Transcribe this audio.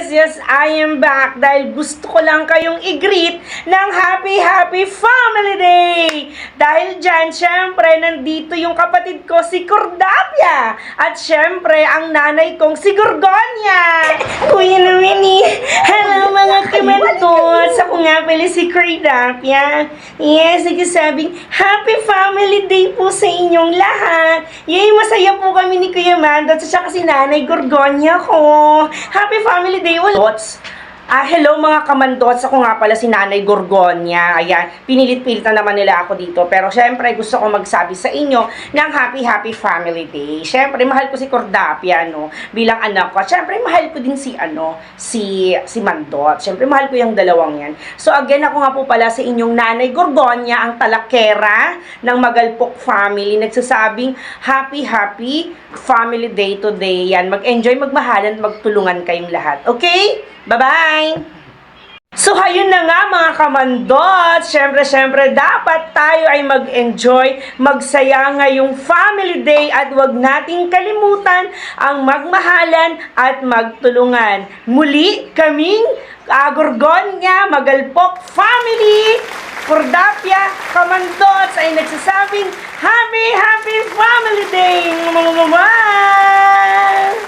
yes, I am back dahil gusto ko lang kayong i-greet ng Happy Family Day! Dahil dyan, syempre, nandito yung kapatid ko si Cordapia at syempre, ang nanay kong si Gorgonia! Kuya naman hello mga kamantos! Ako nga pala si Cordapia. Yes, nagsasabing Happy Family Day po sa inyong lahat! Yay, masaya po kami ni Kuya Mando at saka si Nanay Gorgonia ko. Happy Family Day ulit. Hello mga kamandots, ako nga pala si Nanay Gorgonia. Ayan, pinilit-pilit na naman nila ako dito. Pero syempre, gusto ko magsabi sa inyo ng Happy Family Day. Syempre, mahal ko si Cordapia, no? Bilang anak ko. Syempre, mahal ko din si Mandot. Syempre, mahal ko yung dalawang yan. So again, ako nga po pala sa inyong Nanay Gorgonia, ang talakera ng Magalpok family. Nagsasabing, Happy Family Day today. Yan, mag-enjoy, magmahalan, magtulungan kayong lahat. Okay? Bye-bye! So, hayun na nga mga kamandot. Siyempre, dapat tayo ay mag-enjoy, magsaya ngayong Family Day at huwag nating kalimutan ang magmahalan at magtulungan. Muli, kaming Gorgonia, Magalpok Family, Cordapia, Kamandots ay nagsasabing Happy Family Day! Bye!